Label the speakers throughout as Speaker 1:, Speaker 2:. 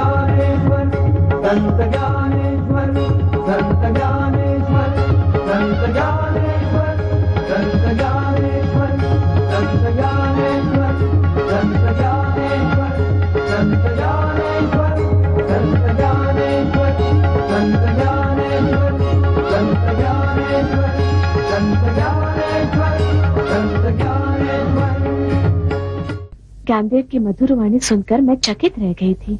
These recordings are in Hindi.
Speaker 1: ज्ञानेश्वर, संत ज्ञानेश्वर, संत ज्ञानेश्वर, संत ज्ञानेश्वर, संत ज्ञानेश्वर, संत ज्ञानेश्वर, संत ज्ञानेश्वर, संत ज्ञानेश्वर, संत ज्ञानेश्वर, संत ज्ञानेश्वर, संत ज्ञानेश्वर, संत ज्ञानेश्वर, संत ज्ञानेश्वर।
Speaker 2: ज्ञानदेव की मधुर वाणी सुनकर मैं चकित रह गई थी।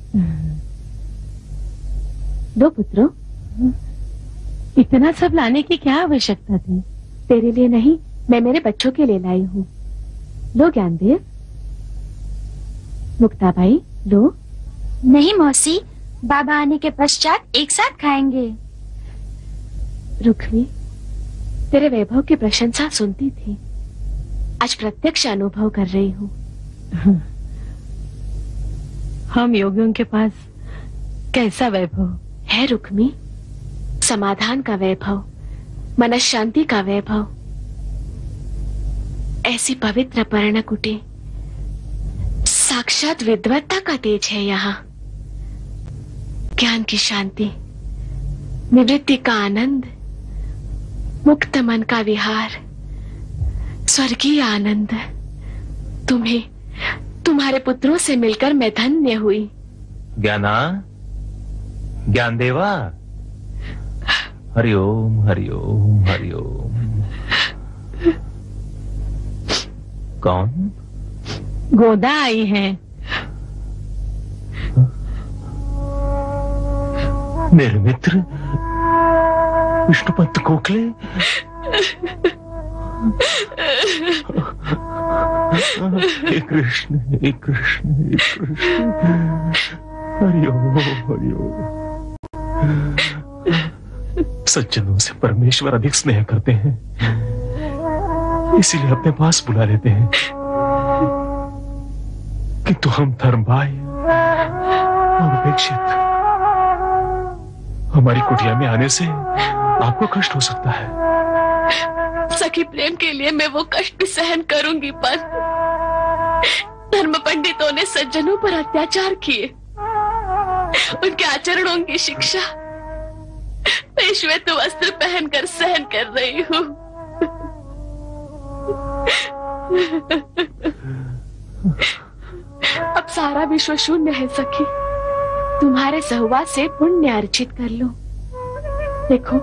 Speaker 2: दो पुत्रों,
Speaker 3: इतना सब लाने की क्या आवश्यकता थी?
Speaker 2: तेरे लिए नहीं, मैं मेरे बच्चों के लिए लाई हूँ। लो ज्ञानदेव। मुक्ताबाई लो।
Speaker 4: नहीं मौसी, बाबा आने के पश्चात एक साथ खाएंगे।
Speaker 2: रुक्मी, तेरे वैभव की प्रशंसा सुनती थी, आज प्रत्यक्ष अनुभव कर रही हूँ।
Speaker 3: हम योगियों के पास कैसा वैभव
Speaker 2: है रुक्मी? समाधान का वैभव, मन शांति का वैभव। ऐसी पवित्र पर्णकुटी, साक्षात विद्वत्ता का तेज है यहाँ। ज्ञान की शांति, निवृत्ति का आनंद, मुक्त मन का विहार, स्वर्गीय आनंद। तुम्हें, तुम्हारे पुत्रों से मिलकर मैं धन्य हुई।
Speaker 5: ज्ञाना, ज्ञानदेवा, हरिओम हरिओम हरिओम। कौन?
Speaker 3: गोदा आई है।
Speaker 5: मेरे मित्र विष्णुपंत गोखले। हे कृष्ण, हे कृष्ण, हे कृष्ण। हरिओम हरिओम। सज्जनों से परमेश्वर अधिक स्नेह करते हैं, इसीलिए अपने पास बुला लेते हैं। किंतु हम धर्म भाई अनपेक्षित, हमारी कुटिया में आने से आपको कष्ट हो सकता है।
Speaker 2: सखी प्रेम के लिए मैं वो कष्ट भी सहन करूंगी, पर धर्म पंडितों ने सज्जनों पर अत्याचार किए, उनके आचरणों की शिक्षा मैं श्वेत वस्त्र पहनकर सहन कर रही हूँ। अब सारा विश्व शून्य है सखी, तुम्हारे सहवास से पुण्य अर्जित कर लो। देखो,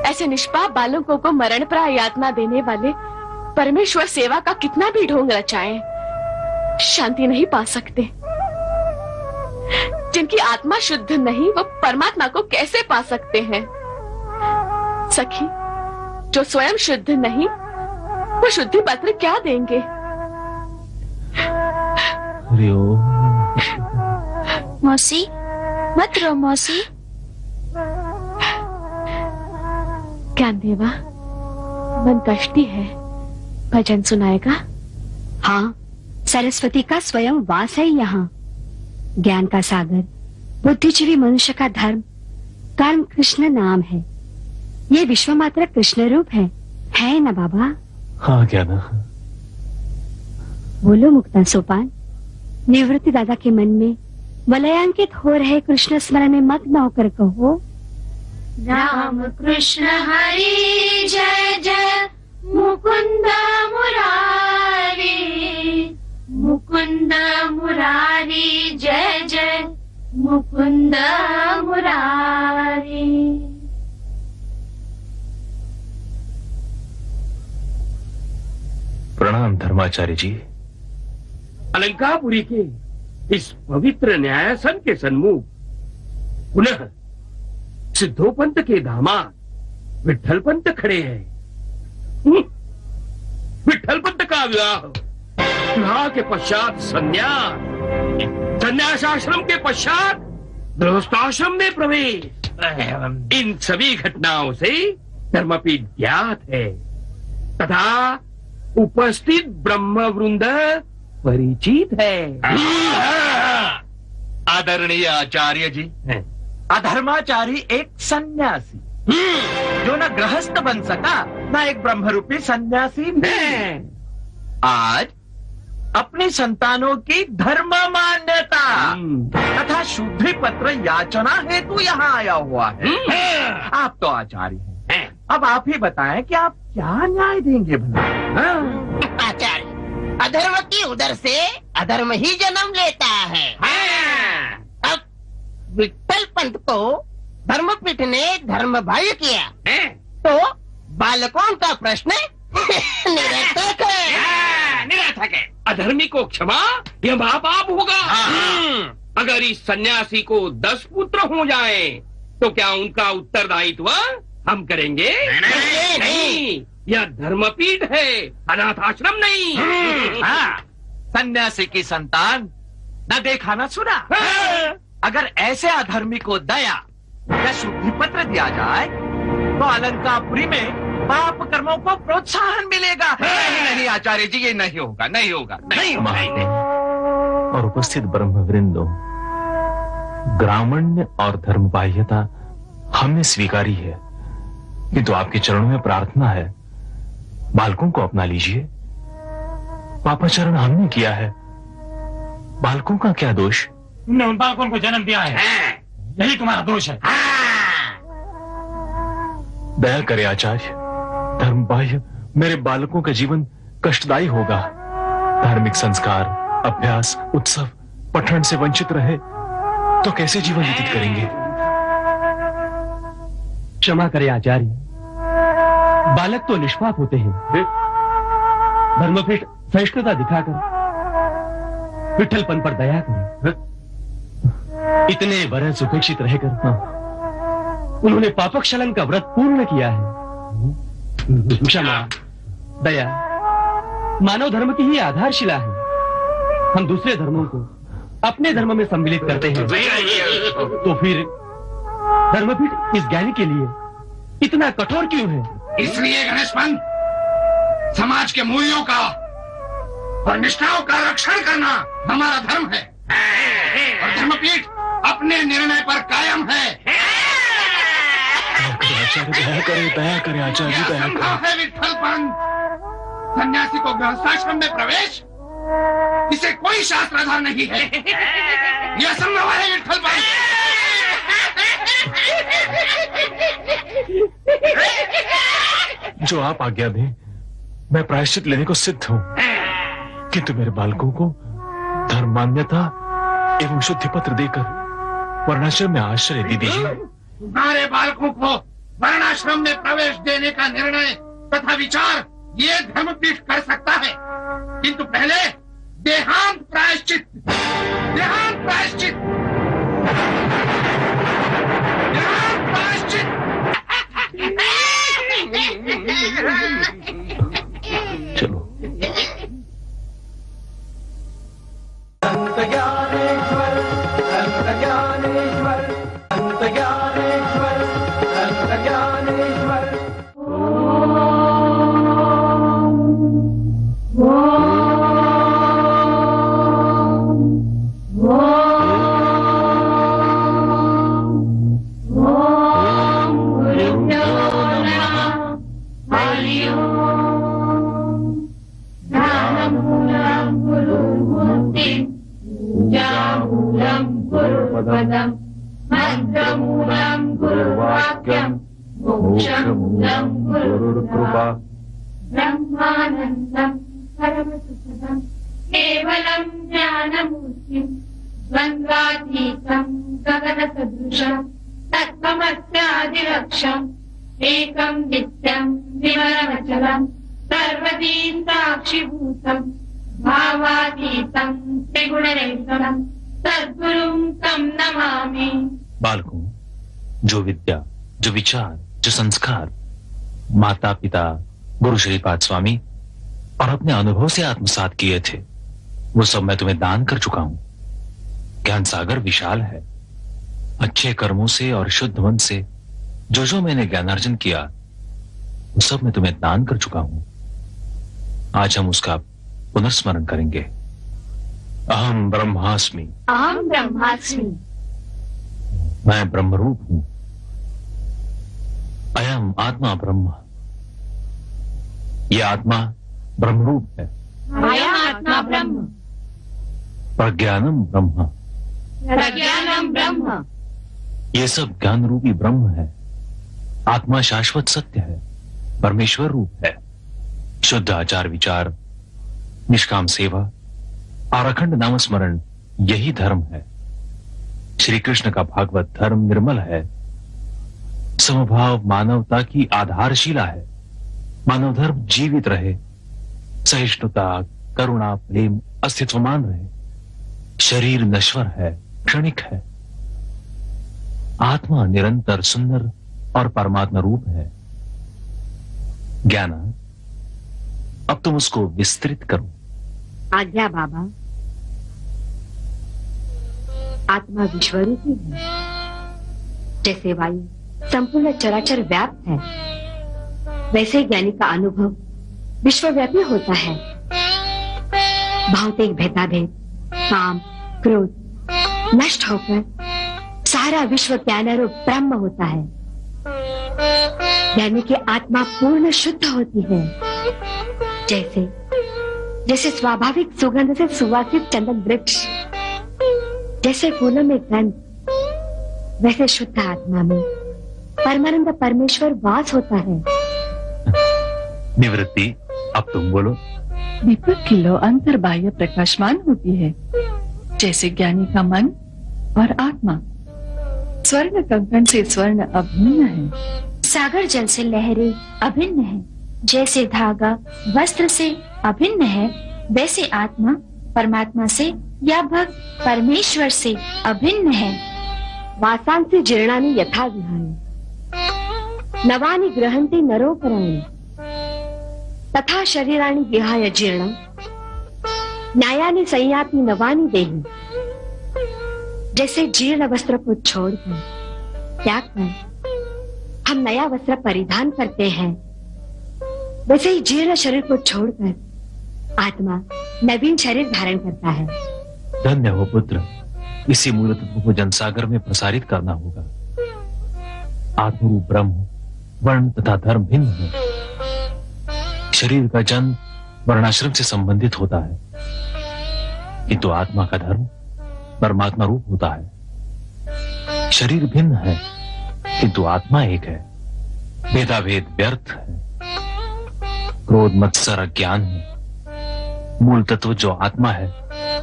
Speaker 2: ऐसे निष्पाप बालकों को मरण प्राय यातना देने वाले परमेश्वर सेवा का कितना भी ढोंग रचाएं, शांति नहीं पा सकते। जिनकी आत्मा शुद्ध नहीं, वो परमात्मा को कैसे पा सकते हैं? सखी, जो स्वयं शुद्ध नहीं, वो शुद्धि पत्र क्या देंगे?
Speaker 4: मौसी, मत रो मौसी।
Speaker 2: ज्ञानदेवा, मन कष्टी है, भजन सुनाएगा?
Speaker 6: हाँ, सरस्वती का स्वयं वास है यहाँ। ज्ञान का सागर, बुद्धिजीवी मनुष्य का धर्म, कर्म कृष्ण नाम है। ये विश्व मात्र कृष्ण रूप है ना बाबा?
Speaker 5: हाँ ज्ञाना।
Speaker 6: बोलो मुक्ता सोपान, निवृत्ति दादा के मन में वलयांकित हो रहे कृष्ण स्मरण में मग्न होकर कहो।
Speaker 4: राम कृष्ण हरि जय जय, मुकुंद मुरारी, मुकुंद मुरारी जय जय, मुकुंद मुरारी।
Speaker 5: प्रणाम धर्माचार्य जी।
Speaker 7: अलंकापुरी के इस पवित्र न्यायासन के सन्मुख पुनः सिद्धोपंत के दामाद विठल पंत खड़े हैं। विठल पंत का विवाह के पश्चात संन्यास, संन्यासाश्रम के पश्चात गृहस्थाश्रम में प्रवेश, इन सभी घटनाओं से धर्मपीठ ज्ञात है तथा उपस्थित ब्रह्म वृंद परिचित है।
Speaker 8: आदरणीय आचार्य जी, अधर्माचारी एक सन्यासी जो न गृहस्थ बन सका न एक ब्रह्मरूपी सन्यासी में, आज अपनी संतानों की धर्म मान्यता तथा शुद्धि पत्र याचना हेतु यहाँ आया हुआ है। आप तो आचार्य हैं, अब आप ही बताएं कि आप क्या न्याय देंगे भला?
Speaker 9: आचार्य, अधर्म की उदर से अधर्म ही जन्म लेता है। अब विठ्ठल पंत को धर्मपीठ ने धर्म भाई किया, तो बालकों का प्रश्न निरर्थक है।
Speaker 7: निरर्थक है। अधर्मी को क्षमा यह माँ बाप होगा। अगर इस सन्यासी को 10 पुत्र हो जाए तो क्या उनका उत्तरदायित्व हम करेंगे? नहीं, यह धर्मपीठ है, अनाथ आश्रम नहीं।
Speaker 8: हाँ, सन्यासी की संतान न देखा न सुना। अगर ऐसे अधर्मी को दया या शुद्धि पत्र दिया जाए तो अलंकापुरी में पाप कर्मों को प्रोत्साहन मिलेगा। नहीं आचार्य जी, ये नहीं होगा, नहीं होगा, नहीं होगा।
Speaker 5: और उपस्थित ब्रह्मवृंदों, ग्रामण्य और धर्मबाह्यता हमने स्वीकारी है, किंतु आपके चरणों में प्रार्थना है, बालकों को अपना लीजिए। पापाचरण हमने किया है, बालकों का क्या दोष?
Speaker 10: तुमने उन बालकों को जन्म दिया है, यही तुम्हारा दोष है।
Speaker 5: दया करे आचार्य, धर्मबाह्य मेरे बालकों का जीवन कष्टदायी होगा। धार्मिक संस्कार, अभ्यास, उत्सव, पठन से वंचित रहे तो कैसे जीवन व्यतीत करेंगे?
Speaker 10: क्षमा करे आचार्य, बालक तो निष्पाप होते हैं। धर्मपीठ सहिष्णुता दिखाकर विठ्ठलपन पर दया करे। इतने बरस उपेक्षित रहकर उन्होंने पापक्षलन का व्रत पूर्ण किया है। क्षमा, दया मानव धर्म की ही आधारशिला है। हम दूसरे धर्मों को अपने धर्म में सम्मिलित करते हैं, तो फिर धर्मपीठ इस ज्ञानी के लिए इतना कठोर क्यों है?
Speaker 11: इसलिए गणेश पंत, समाज के मूल्यों का और निष्ठाओं का रक्षण करना हमारा धर्म है, और धर्मपीठ अपने निर्णय पर कायम है।
Speaker 5: दया करे आचार्य, दया करे।
Speaker 11: है विठ्ठल पंत, सन्यासी को गृहस्थाश्रम में प्रवेश, इसे कोई शास्त्राधार नहीं है। यह असंभव है विठ्ठल पंत।
Speaker 5: जो आप आज्ञा दें, मैं प्रायश्चित लेने को सिद्ध हूं, किंतु मेरे बालकों को धर्म मान्यता एवं शुद्धि पत्र देकर वर्णाश्रम में आश्रय दे दीजिए।
Speaker 11: तुम्हारे बालकों को वर्णाश्रम में प्रवेश देने का निर्णय तथा विचार ये धर्मपीठ कर सकता है, किंतु पहले देहांत प्रायश्चित, देहांत प्रायश्चित, देहांत प्रायश्चित।
Speaker 5: चलो।
Speaker 1: संत ज्ञानेश्वर, संत ज्ञानेश्वर, संत ज्ञानेश्वर, संत ज्ञानेश्वर।
Speaker 5: मंत्रमूलम् गुरुवाक्यम् मोक्षमूलम् गुरुर्कृपा
Speaker 12: ब्रह्मानन्दम् परमसुखदम् केवलम् ज्ञानमूर्तिम् द्वन्द्वातीतम् गगनसदृशम् तत्त्वमस्यादिलक्ष्यम् एकम् नित्यम् विमलमचलम् सर्वदी साक्षिभूतम् भावातीतम् त्रिगुणरहितम् सद्गुरुं तम नमामि।
Speaker 5: बालकों, जो विद्या, जो विचार, जो संस्कार माता पिता, गुरु श्रीपाद स्वामी और अपने अनुभव से आत्मसात किए थे, वो सब मैं तुम्हें दान कर चुका हूं। ज्ञान सागर विशाल है। अच्छे कर्मों से और शुद्ध मन से जो जो मैंने ज्ञानार्जन किया, वो सब मैं तुम्हें दान कर चुका हूं। आज हम उसका पुनर्स्मरण करेंगे। अहम ब्रह्मास्मि,
Speaker 2: अहम ब्रह्मास्मि,
Speaker 5: मैं ब्रह्मरूप हूं। अयम आत्मा ब्रह्म, यह आत्मा ब्रह्मरूप है।
Speaker 2: अयम
Speaker 12: आत्मा ब्रह्म,
Speaker 5: प्रज्ञानम ब्रह्म,
Speaker 12: प्रज्ञानम ब्रह्म।
Speaker 5: ये सब ज्ञान रूपी ब्रह्म है। आत्मा शाश्वत सत्य है, परमेश्वर रूप है। शुद्ध आचार विचार, निष्काम सेवा और अखंड नाम स्मरण, यही धर्म है। श्री कृष्ण का भागवत धर्म निर्मल है। समभाव मानवता की आधारशिला है। मानव धर्म जीवित रहे, सहिष्णुता, करुणा, प्रेम अस्तित्वमान रहे। शरीर नश्वर है, क्षणिक है। आत्मा निरंतर सुंदर और परमात्मा रूप है। ज्ञाना, अब तुम उसको विस्तृत करो।
Speaker 6: आज्ञा बाबा। आत्मा विश्वरूपी है। जैसे वायु संपूर्ण चराचर व्याप्त है, वैसे ज्ञानी का अनुभव विश्वव्यापी होता है। भौतिक भेदाभेद, काम, क्रोध नष्ट होकर सारा विश्व ज्ञानारूप ब्रह्म होता है। ज्ञानी की आत्मा पूर्ण शुद्ध होती है। जैसे जैसे स्वाभाविक सुगंध से सुवासित चंदन वृक्ष, जैसे फूलों में गंध, वैसे शुद्ध आत्मा में परमानंद परमेश्वर वास होता है।
Speaker 5: निवृत्ति, अब तुम बोलो।
Speaker 3: दीपक की लो अंतर्बाह्य प्रकाशमान होती है, जैसे ज्ञानी का मन और आत्मा स्वर्ण कंकण से स्वर्ण अभिन्न है।
Speaker 4: सागर जल से लहरें अभिन्न है। जैसे धागा वस्त्र से अभिन्न है, वैसे आत्मा परमात्मा से या भक्त परमेश्वर से अभिन्न है।
Speaker 6: वासांसि जीर्णानि यथा विहाय नवानि गृहन्ति नरोपराणि तथा शरीराणि विहाय जीर्णं न्यायानि संयाति नवानि देहि। जैसे जीर्ण वस्त्र को छोड़कर, त्याग कर हम नया वस्त्र परिधान करते हैं, वैसे ही जीर्ण शरीर को छोड़कर आत्मा नवीन शरीर धारण करता है।
Speaker 5: धन्य हो पुत्र, इसी मूल तत्व को जनसागर में प्रसारित करना होगा। आत्मरूप ब्रह्म वर्ण तथा धर्म भिन्न है। शरीर का जन्म वर्णाश्रम से संबंधित होता है, किंतु आत्मा का धर्म परमात्मा रूप होता है। शरीर भिन्न है, किंतु आत्मा एक है। भेदाभेद व्यर्थ है। क्रोध मत्सर अज्ञान है। मूल तत्व जो आत्मा है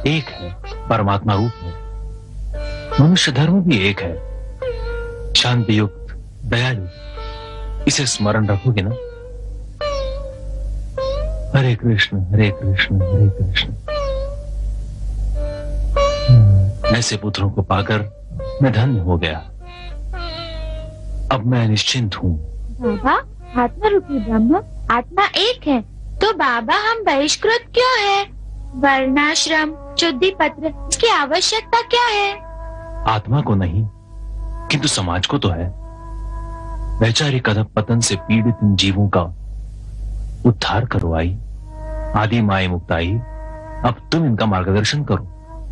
Speaker 5: एक है, परमात्मा रूप है। मनुष्य धर्म भी एक है, शांति युक्त, दयालु। इसे स्मरण रखोगे ना? हरे कृष्ण हरे कृष्ण हरे कृष्ण। ऐसे पुत्रों को पाकर मैं धन्य हो गया। अब मैं निश्चिंत हूँ।
Speaker 4: बाबा, आत्मा रूपी ब्रह्म आत्मा एक है, तो बाबा हम बहिष्कृत क्यों है? वर्णाश्रम, शुद्धि पत्र, इसकी आवश्यकता क्या है?
Speaker 5: आत्मा को नहीं, किंतु समाज को तो है। वैचारिक अधःपतन से पीड़ित इन जीवों का उद्धार करो आई। आदि माए मुक्ताई, अब तुम इनका मार्गदर्शन करो।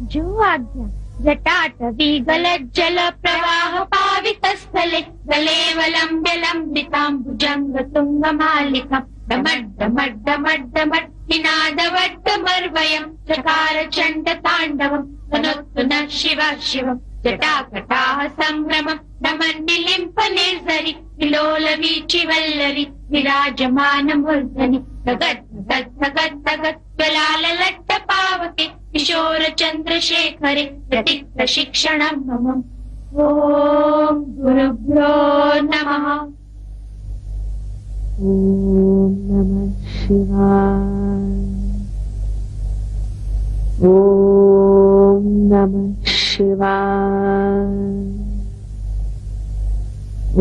Speaker 4: जो आज्ञा। जटाटवी गलज्जल प्रवाह पावित स्थले गलेवलम्ब्य लम्बिताम्बुजंग तुंग मालिकम् डमड्डमड्डमड्डमड् निनादवड्डमर्वयम् चकार चण्ड ताण्डवम् तनोत्तु नः शिवः शिवम् जटाकटाः सम्भ्रमम् नमन्निलिम्प निर्झरि विलोलवीचि वल्लरि विराजमान मूर्धनि तगत् तगत् तगत् तगत् ज्वलाललट्ट पावके किशोर चंद्रशेखरे प्रति प्रशिक्षणं मम। ओम गुरुभ्यो नमः।
Speaker 3: ओम नमः शिवाय। ओम नमः शिवाय।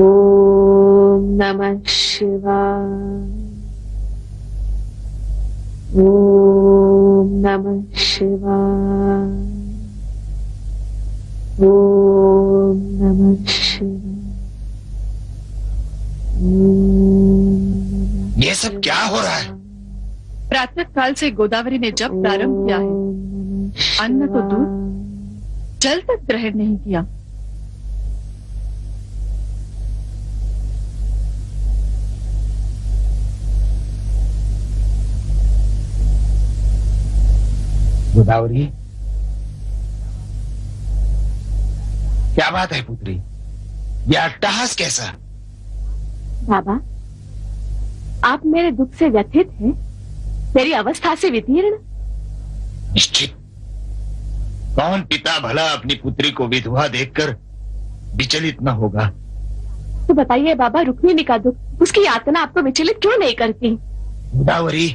Speaker 3: ओम नमः शिवाय। ओम नमः शिवाय। ओम नमः शिवाय।
Speaker 11: ये सब क्या हो रहा है?
Speaker 3: प्रातः काल से गोदावरी ने जब प्रारंभ किया है, अन्न तो दूध, जल तक ग्रहण नहीं किया।
Speaker 11: गोदावरी, क्या बात है पुत्री? यह अट्टहास कैसा?
Speaker 2: बाबा, आप मेरे दुख से व्यथित हैं, मेरी अवस्था से वितीर्ण?
Speaker 11: निश्चित। कौन पिता भला अपनी पुत्री को विधवा देखकर विचलित न होगा?
Speaker 2: तो बताइए बाबा, रुक्मिणी का दुख, उसकी यातना आपको विचलित क्यों नहीं करती?
Speaker 11: गोदावरी,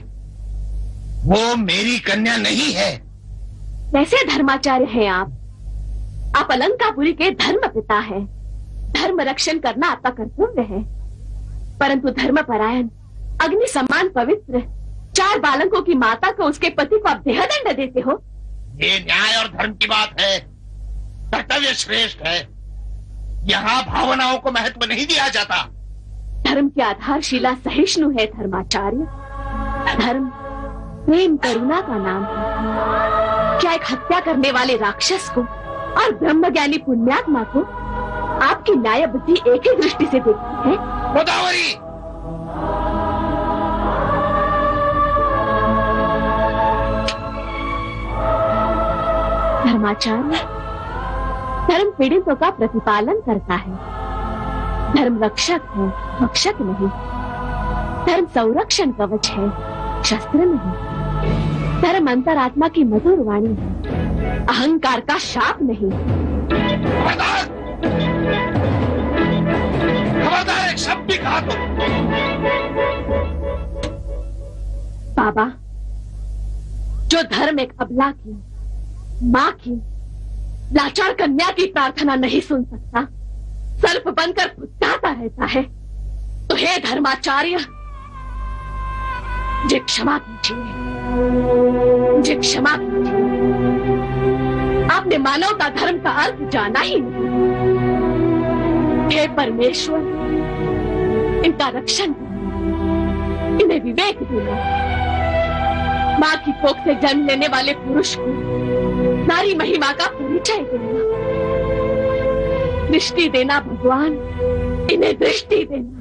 Speaker 11: वो मेरी कन्या नहीं है।
Speaker 2: कैसे धर्माचार्य हैं आप अलंकापुरी के धर्म पिता हैं। धर्म रक्षण करना आपका कर्तव्य है, परंतु धर्मपरायण, अग्नि समान पवित्र 4 बालकों की माता को, उसके पति को आप देहदंड देते हो।
Speaker 11: ये न्याय और धर्म की बात है, कर्तव्य श्रेष्ठ है। यहाँ भावनाओं को महत्व नहीं दिया जाता।
Speaker 2: धर्म की आधारशिला सहिष्णु है धर्माचार्य। धर्म प्रेम करुणा का नाम है। क्या एक हत्या करने वाले राक्षस को और ब्रह्मज्ञानी पुण्यात्मा को आपकी न्याय बुद्धि एक ही दृष्टि से देखती है?
Speaker 11: गोदावरी,
Speaker 2: धर्माचार्य, धर्म पीड़ितों का प्रतिपालन करता है। धर्म रक्षक है, भक्षक नहीं। धर्म संरक्षण कवच है, शस्त्र नहीं। धर्म अंतरात्मा की मधुर वाणी है, अहंकार का शाप नहीं।
Speaker 11: खबरदार, एक शब्द भी कहा तो।
Speaker 2: बाबा, जो धर्म एक अबला की, माँ की, लाचार कन्या की प्रार्थना नहीं सुन सकता, सर्प बनकर फुदकाता रहता है, तो हे धर्माचार्य, मुझे क्षमा कीजिए, मुझे क्षमा कीजिए। आपने मानवता धर्म का अर्थ जाना ही नहीं। हे परमेश्वर, इनका रक्षण करना, इन्हें विवेक देना। माँ की कोख से जन्म लेने वाले पुरुष को नारी महिमा का परिचय देना, दृष्टि देना भगवान, इन्हें दृष्टि देना।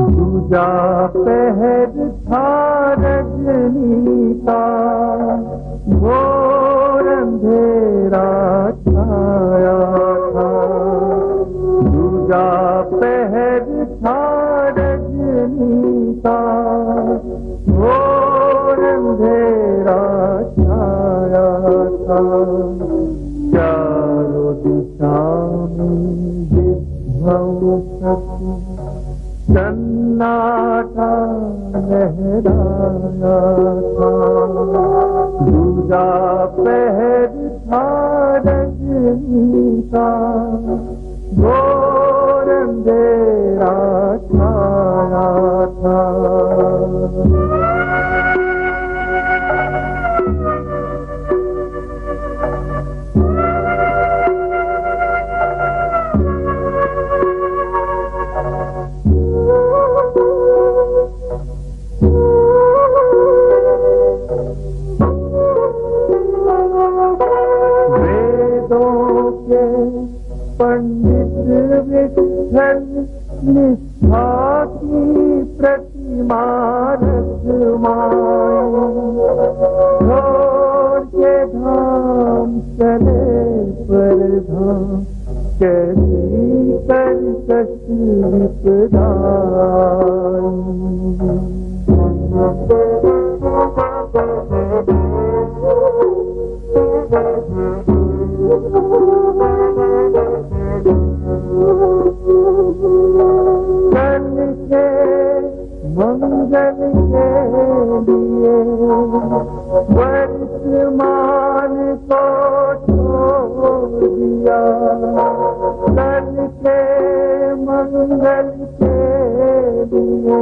Speaker 1: दूजा पहर था रजनी का, घोर अंधेरा छाया था। दूजा पहर था रजनी का, घोर अंधेरा छाया था। चारों दिशाओं सन्नाटा लहराया था। दूजा पहर था रजनी का, घोर अंधेरा छाया था। पंडित विठल निष्ठा की प्रतिमा रखवाए, छोड़ के धाम चले परधाम, कैसी कर्कश मंगल के लिए वर्तमान को छोड़ दिया। कल के मंगल के लिए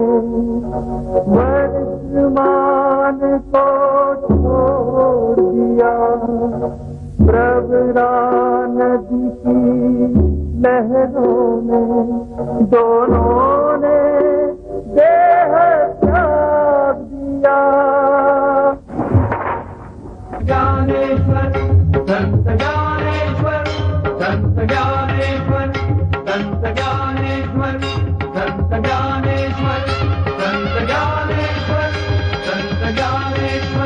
Speaker 1: वर्तमान को छोड़ दिया। प्रवरा नदी की लहरों में दोनों ने देह त्याग दिया।
Speaker 13: ज्ञानेश्वर संत ज्ञानेश्वर संत ज्ञानेश्वर संत ज्ञानेश्वर संत ज्ञानेश्वर संत ज्ञानेश्वर संत ज्ञानेश्वर